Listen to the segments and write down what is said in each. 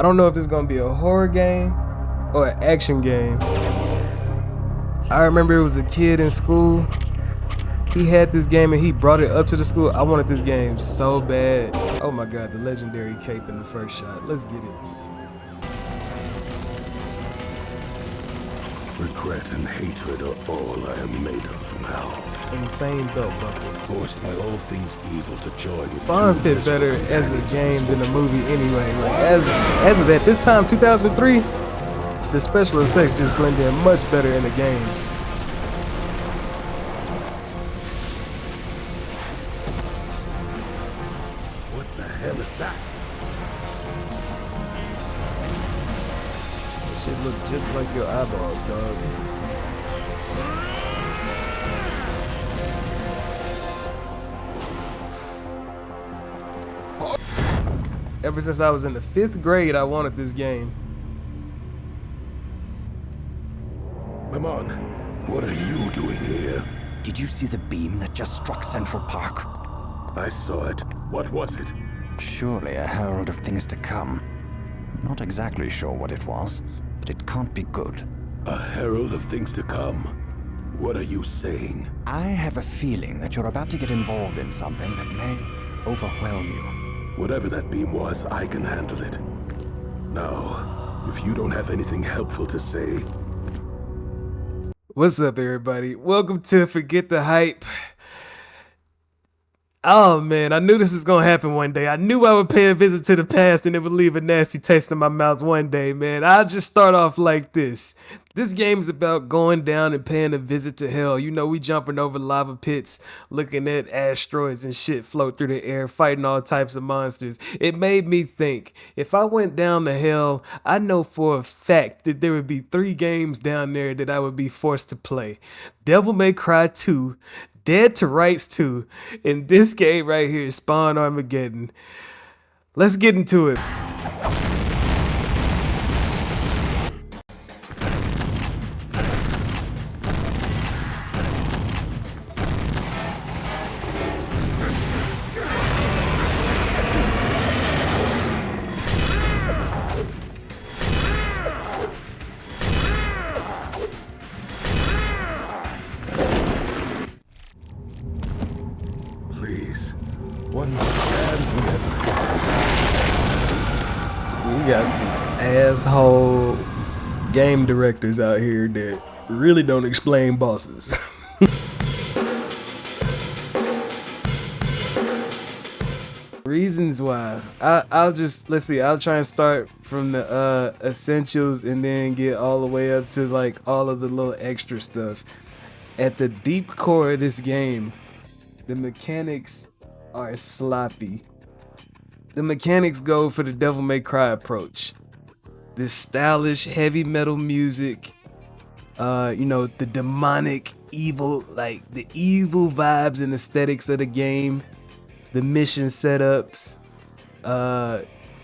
I don't know if this is gonna be a horror game or an action game. I remember it was a kid in school. He had this game and he brought it up to the school. I wanted this game so bad. Oh my god, the legendary cape in the first shot. Let's get it. Regret and hatred are all I am made of now. Insane belt buckle. Forced by all things evil to join with Spawn true fit better miserable as a companions game than a misfortune. movie anyway. Like as of that, this time 2003, the special effects just blend in much better in the game. What the hell is that? This shit look just like your eyeballs, dog. Ever since I was in the 5th grade, I wanted this game. Come on, what are you doing here? Did you see the beam that just struck Central Park? I saw it. What was it? Surely a herald of things to come. Not exactly sure what it was, but it can't be good. A herald of things to come. What are you saying? I have a feeling that you're about to get involved in something that may overwhelm you. Whatever that beam was, I can handle it. Now, if you don't have anything helpful to say... What's up, everybody? Welcome to Forget the Hype. Oh man, I knew this was gonna happen one day. I knew I would pay a visit to the past and it would leave a nasty taste in my mouth one day, man. I'll just start off like this. This game is about going down and paying a visit to hell. You know, we jumping over lava pits, looking at asteroids and shit float through the air, fighting all types of monsters. It made me think, if I went down to hell, I know for a fact that there would be 3 games down there that I would be forced to play. Devil May Cry 2, Dead to Rights 2, and this game right here, Spawn Armageddon. Let's get into it. Please, one more chance. We got some asshole game directors out here that really don't explain bosses. Reasons why. Let's see, I'll try and start from the essentials and then get all the way up to like all of the little extra stuff. At the deep core of this game, the mechanics are sloppy. The mechanics go for the Devil May Cry approach. This stylish heavy metal music, you know, the demonic evil, like the evil vibes and aesthetics of the game, the mission setups.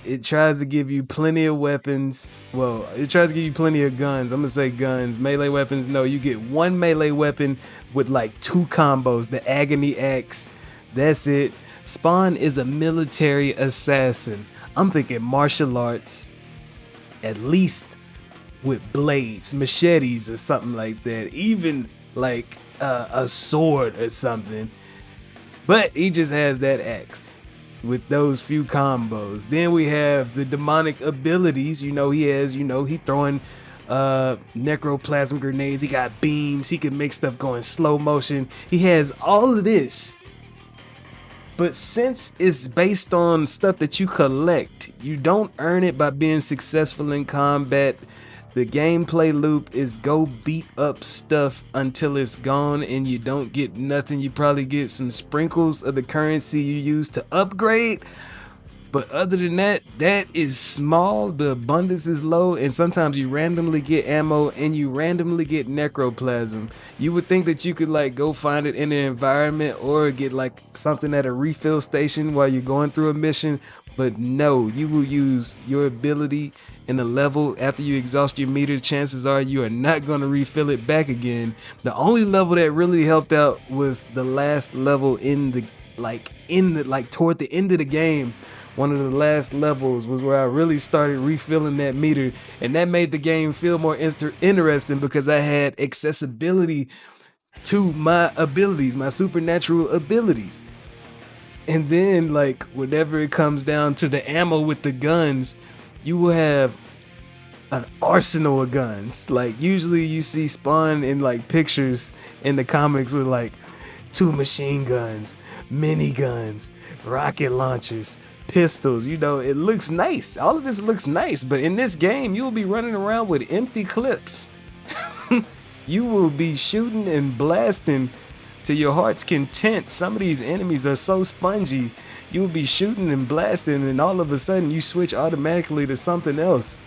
It tries to give you plenty of weapons. Well, it tries to give you plenty of guns. I'm gonna say guns. Melee weapons, no, you get 1 melee weapon with like 2 combos. The Agony Axe, that's it. Spawn is a military assassin. I'm thinking martial arts, at least with blades, machetes or something like that. Even like a sword or something. But he just has that axe with those few combos. Then we have the demonic abilities. You know, he throwing necroplasm grenades. He got beams. He can make stuff go in slow motion. He has all of this. But since it's based on stuff that you collect, you don't earn it by being successful in combat. The gameplay loop is go beat up stuff until it's gone and you don't get nothing. You probably get some sprinkles of the currency you use to upgrade. But other than that, that is small, the abundance is low, and sometimes you randomly get ammo and you randomly get necroplasm. You would think that you could like go find it in an environment or get like something at a refill station while you're going through a mission, but no, you will use your ability in a level. After you exhaust your meter, chances are you are not going to refill it back again. The only level that really helped out was the last level toward the end of the game, one of the last levels was where I really started refilling that meter, and that made the game feel more interesting because I had accessibility to my abilities, my supernatural abilities. And then, like, whenever it comes down to the ammo with the guns, you will have an arsenal of guns. Like, usually you see Spawn in like pictures in the comics with like 2 machine guns, mini guns, rocket launchers, pistols. You know, it looks nice. All of this looks nice, but in this game, you'll be running around with empty clips. You will be shooting and blasting to your heart's content. Some of these enemies are so spongy. You will be shooting and blasting, and all of a sudden you switch automatically to something else.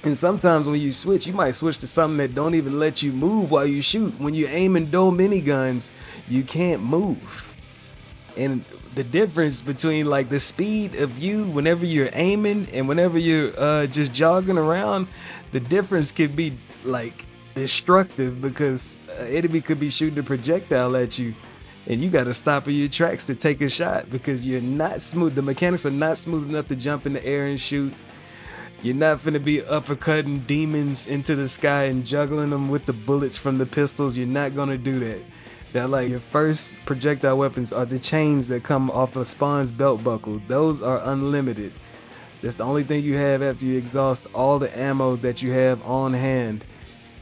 And sometimes when you switch, you might switch to something that don't even let you move while you shoot. When you aim and dual miniguns, you can't move. And the difference between like the speed of you whenever you're aiming and whenever you're just jogging around, the difference could be like destructive, because an enemy could be shooting a projectile at you and you got to stop in your tracks to take a shot because you're not smooth. The mechanics are not smooth enough to jump in the air and shoot. You're not finna be uppercutting demons into the sky and juggling them with the bullets from the pistols. You're not gonna do that. That like your first projectile weapons are the chains that come off of Spawn's belt buckle. Those are unlimited. That's the only thing you have after you exhaust all the ammo that you have on hand.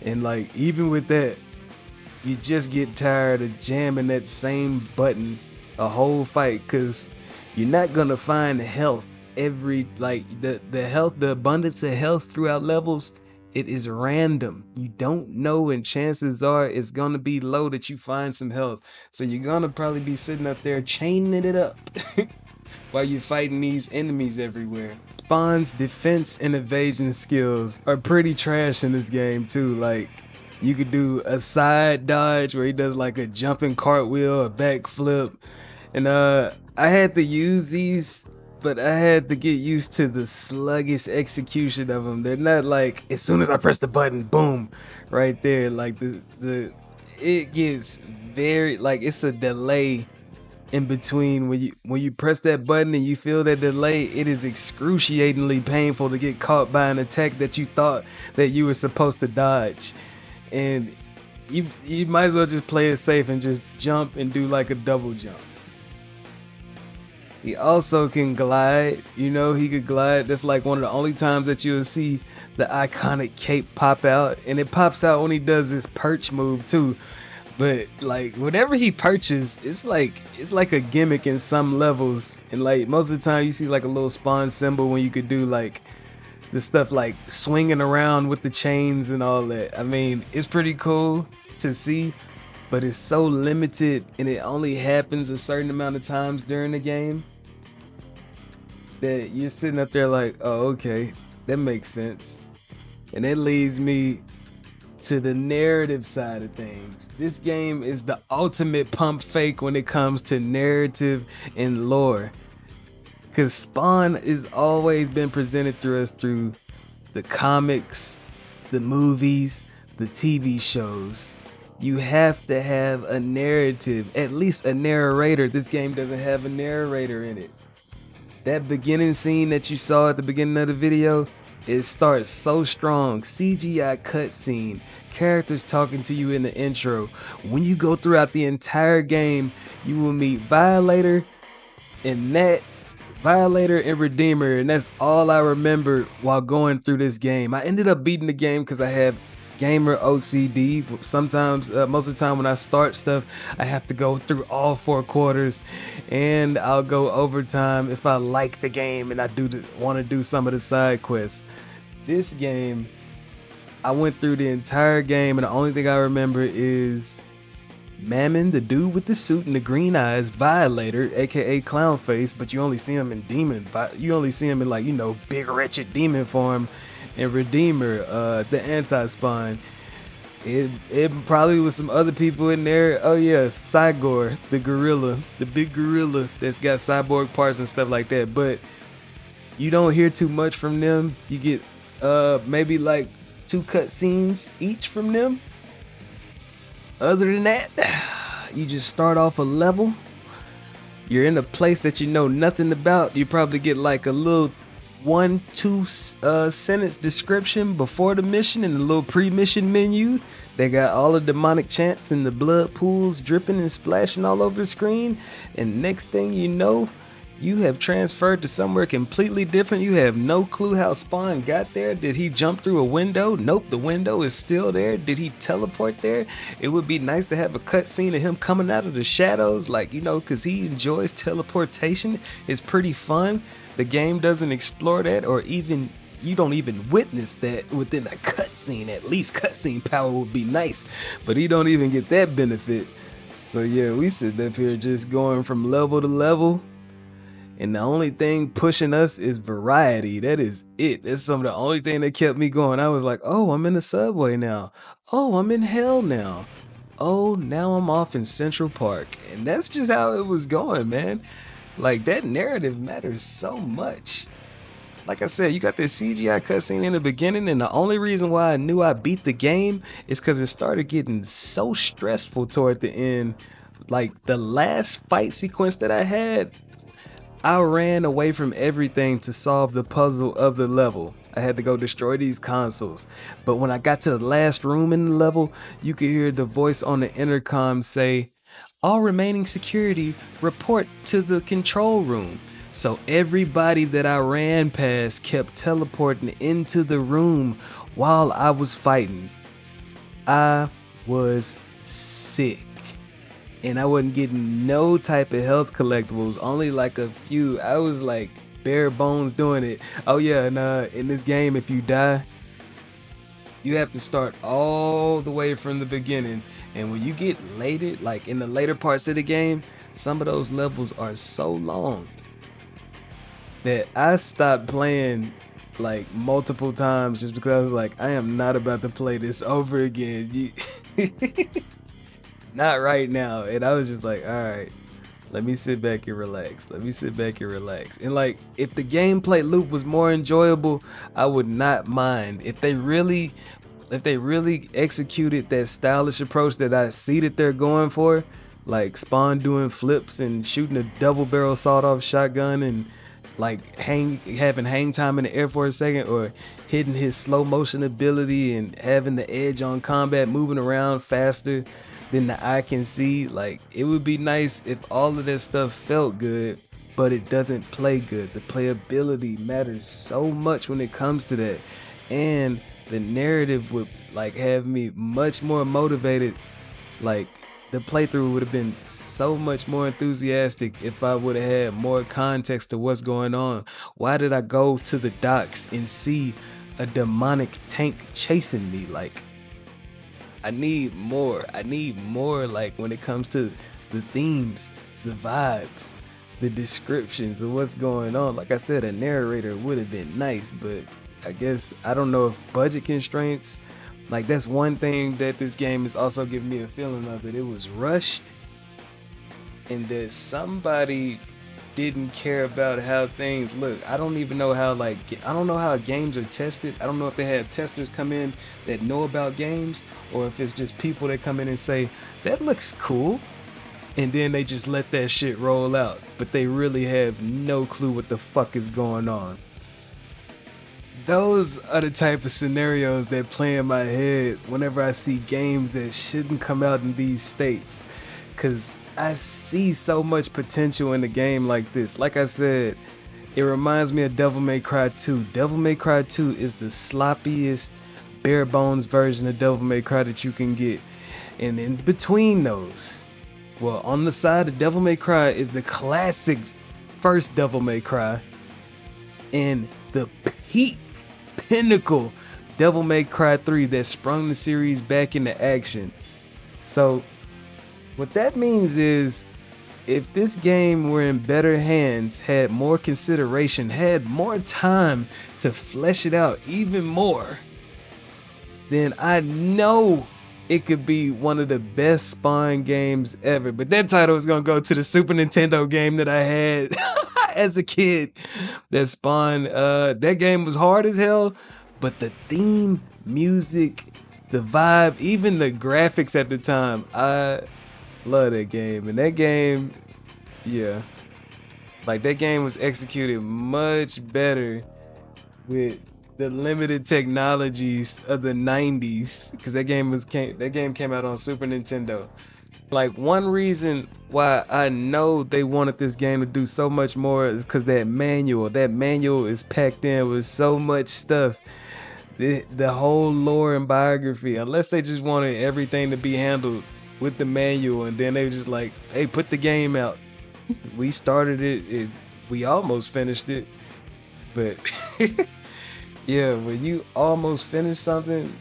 And like even with that, you just get tired of jamming that same button a whole fight, because you're not gonna find health. Every like the health, the abundance of health throughout levels, it is random. You don't know, and chances are it's gonna be low that you find some health. So you're gonna probably be sitting up there chaining it up while you're fighting these enemies everywhere. Spawn's defense and evasion skills are pretty trash in this game too. Like, you could do a side dodge where he does like a jumping cartwheel, a backflip, and I had to use these, but I had to get used to the sluggish execution of them. They're not like, as soon as I press the button, boom, right there. Like it gets very, like, it's a delay in between when you press that button and you feel that delay. It is excruciatingly painful to get caught by an attack that you thought that you were supposed to dodge. And you might as well just play it safe and just jump and do like a double jump. He also can glide, you know, he could glide. That's like one of the only times that you'll see the iconic cape pop out. And it pops out when he does this perch move too. But like whenever he perches, it's like a gimmick in some levels. And like most of the time you see like a little Spawn symbol when you could do like the stuff like swinging around with the chains and all that. I mean, it's pretty cool to see, but it's so limited and it only happens a certain amount of times during the game that you're sitting up there like, oh, okay, that makes sense. And that leads me to the narrative side of things. This game is the ultimate pump fake when it comes to narrative and lore, because Spawn has always been presented to us through the comics, the movies, the TV shows. You have to have a narrative, at least a narrator. This game doesn't have a narrator in it. That beginning scene that you saw at the beginning of the video, it starts so strong. CGI cutscene, characters talking to you in the intro. When you go throughout the entire game, you will meet Violator and Redeemer, and that's all I remember while going through this game. I ended up beating the game because I have gamer OCD. Sometimes, most of the time when I start stuff, I have to go through all 4 quarters, and I'll go overtime if I like the game and I want to do some of the side quests. This game, I went through the entire game, and the only thing I remember is Mammon, the dude with the suit and the green eyes, Violator, aka Clownface, but you only see him in you only see him in like, you know, big wretched demon form, and Redeemer, the anti-Spawn. It probably was some other people in there. Oh yeah, Cygor, the gorilla, the big gorilla that's got cyborg parts and stuff like that, but you don't hear too much from them. You get maybe like 2 cutscenes each from them. Other than that, you just start off a level, You're in a place that you know nothing about. You probably get like a little 1-2 sentence description before the mission in the little pre-mission menu. They got all the demonic chants and the blood pools dripping and splashing all over the screen. And next thing you know, you have transferred to somewhere completely different. You have no clue how Spawn got there. Did he jump through a window? Nope, the window is still there. Did he teleport there? It would be nice to have a cutscene of him coming out of the shadows, like, you know, because he enjoys teleportation. It's pretty fun. The game doesn't explore that, or even you don't even witness that within a cutscene. At least cutscene power would be nice, but he don't even get that benefit. So yeah, we sit up here just going from level to level. And the only thing pushing us is variety. That is it. That's some of the only thing that kept me going. I was like, oh, I'm in the subway now. Oh, I'm in hell now. Oh, now I'm off in Central Park. And that's just how it was going, man. Like, that narrative matters so much. Like I said, you got this CGI cutscene in the beginning, and the only reason why I knew I beat the game is because it started getting so stressful toward the end. Like, the last fight sequence that I had, I ran away from everything to solve the puzzle of the level. I had to go destroy these consoles. But when I got to the last room in the level, you could hear the voice on the intercom say, all remaining security report to the control room. So everybody that I ran past kept teleporting into the room while I was fighting. I was sick. And I wasn't getting no type of health collectibles, only like a few. I was like bare bones doing it. Oh yeah, and in this game, if you die, you have to start all the way from the beginning. And when you get later, like in the later parts of the game, some of those levels are so long that I stopped playing like multiple times just because I was like, I am not about to play this over again. Not right now. And I was just like, all right, let me sit back and relax. Let me sit back and relax. And like, if the gameplay loop was more enjoyable, I would not mind. If they really executed that stylish approach that I see that they're going for, like Spawn doing flips and shooting a double barrel sawed-off shotgun and like having hang time in the air for a second, or hitting his slow motion ability and having the edge on combat, moving around faster than the eye can see. Like, it would be nice if all of that stuff felt good, but it doesn't play good. The playability matters so much when it comes to that, and the narrative would like have me much more motivated. Like, the playthrough would have been so much more enthusiastic if I would have had more context to what's going on. Why did I go to the docks and see a demonic tank chasing me? Like, I need more. I need more, like, when it comes to the themes, the vibes, the descriptions of what's going on. Like I said, a narrator would have been nice, but I guess, I don't know if budget constraints, like, that's one thing that this game is also giving me a feeling of, that it was rushed and that somebody didn't care about how things look. I don't even know how, like, I don't know how games are tested. I don't know if they have testers come in that know about games, or if it's just people that come in and say, that looks cool, and then they just let that shit roll out, but they really have no clue what the fuck is going on. Those are the type of scenarios that play in my head whenever I see games that shouldn't come out in these states, because I see so much potential in a game like this. Like I said, it reminds me of Devil May Cry 2. Devil May Cry 2 is the sloppiest, bare bones version of Devil May Cry that you can get. And in between those, well, on the side of Devil May Cry is the classic first Devil May Cry, and the peak pinnacle Devil May Cry 3 that sprung the series back into action. So what that means is, if this game were in better hands, had more consideration, had more time to flesh it out even more, then I know it could be one of the best Spawn games ever. But that title is gonna go to the Super Nintendo game that I had as a kid. That Spawn, that game was hard as hell, but the theme, music, the vibe, even the graphics at the time, I love that game. And that game, yeah, Like that game was executed much better with the limited technologies of the 90s, because that game came out on Super Nintendo. Like, one reason why I know they wanted this game to do so much more is because that manual is packed in with so much stuff. The whole lore and biography, unless they just wanted everything to be handled with the manual, and then they were just like, hey, put the game out. We started it, we almost finished it, but yeah, when you almost finish something,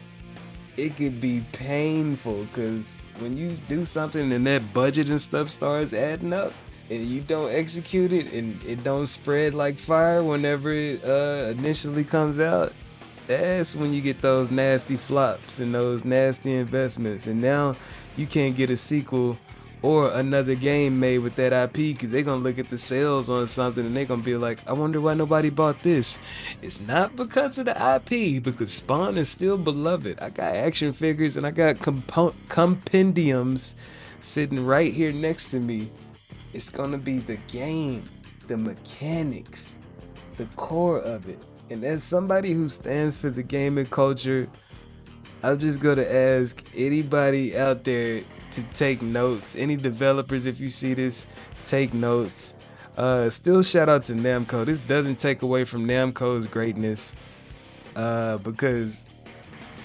it could be painful, because when you do something and that budget and stuff starts adding up and you don't execute it and it don't spread like fire whenever it initially comes out, that's when you get those nasty flops and those nasty investments. And now you can't get a sequel or another game made with that IP, because they're gonna look at the sales on something and they're gonna be like, I wonder why nobody bought this. It's not because of the IP, because Spawn is still beloved. I got action figures and I got compendiums sitting right here next to me. It's gonna be the game, the mechanics, the core of it. And as somebody who stands for the gaming culture, I'm just gonna ask anybody out there to take notes. Any developers, if you see this, take notes. Still shout out to Namco. This doesn't take away from Namco's greatness, because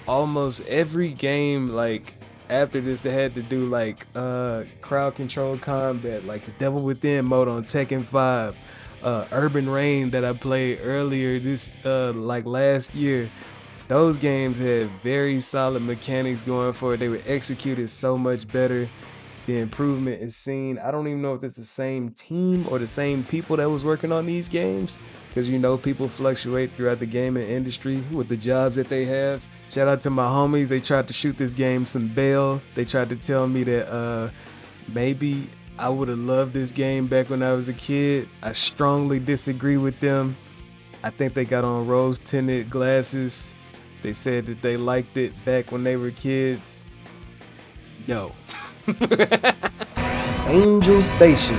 almost every game, like, after this, they had to do like crowd control combat, like the Devil Within mode on Tekken 5, Urban Reign that I played earlier this like last year. Those games had very solid mechanics going for it. They were executed so much better. The improvement is seen. I don't even know if it's the same team or the same people that was working on these games, because you know people fluctuate throughout the gaming industry with the jobs that they have. Shout out to my homies. They tried to shoot this game some bail. They tried to tell me that maybe I would have loved this game back when I was a kid. I strongly disagree with them. I think they got on rose-tinted glasses. They said that they liked it back when they were kids. No. Angel Station.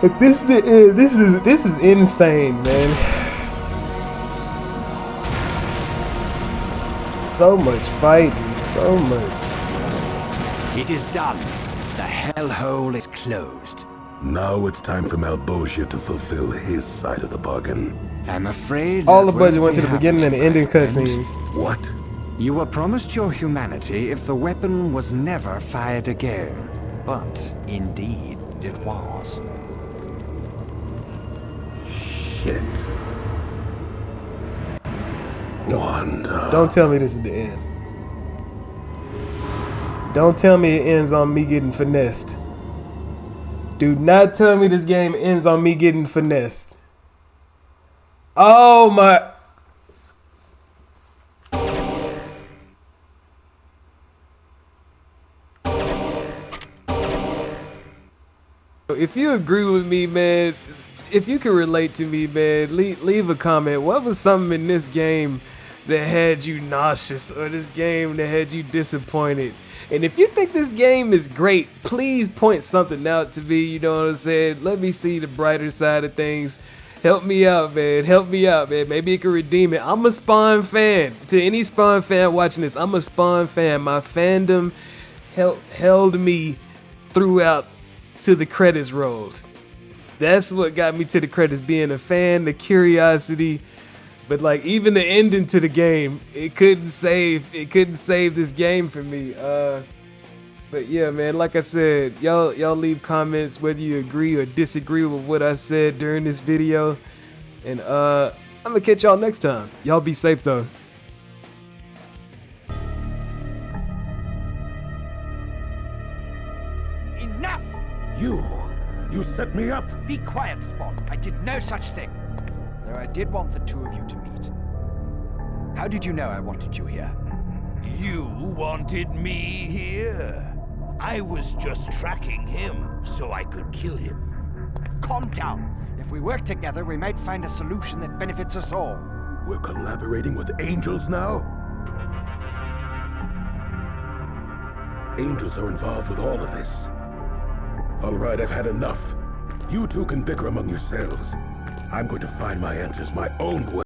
But this is insane, man. So much fighting, so much. It is done. The hellhole is closed. Now it's time for Malbosia to fulfill his side of the bargain. I'm afraid all the budget went to the beginning and the ending cutscenes. What? You were promised your humanity if the weapon was never fired again. But indeed it was. Shit. Wanda. Don't tell me this is the end. Don't tell me it ends on me getting finessed. Do not tell me this game ends on me getting finessed. Oh my. If you agree with me, man, if you can relate to me, man, leave a comment. What was something in this game that had you nauseous, or this game that had you disappointed? And if you think this game is great, please point something out to me, you know what I'm saying? Let me see the brighter side of things. Help me out, man. Help me out, man. Maybe it can redeem it. I'm a Spawn fan. To any Spawn fan watching this, I'm a Spawn fan. My fandom held me throughout to the credits rolled. That's what got me to the credits, being a fan, the curiosity. But like, even the ending to the game, it couldn't save this game for me. But yeah, man, like I said, y'all leave comments whether you agree or disagree with what I said during this video. And I'm gonna catch y'all next time. Y'all be safe though. Enough! You set me up. Be quiet, Spawn. I did no such thing. Though I did want the two of you to meet. How did you know I wanted you here? You wanted me here? I was just tracking him so I could kill him. Calm down. If we work together, we might find a solution that benefits us all. We're collaborating with angels now? Angels are involved with all of this. All right, I've had enough. You two can bicker among yourselves. I'm going to find my answers my own way.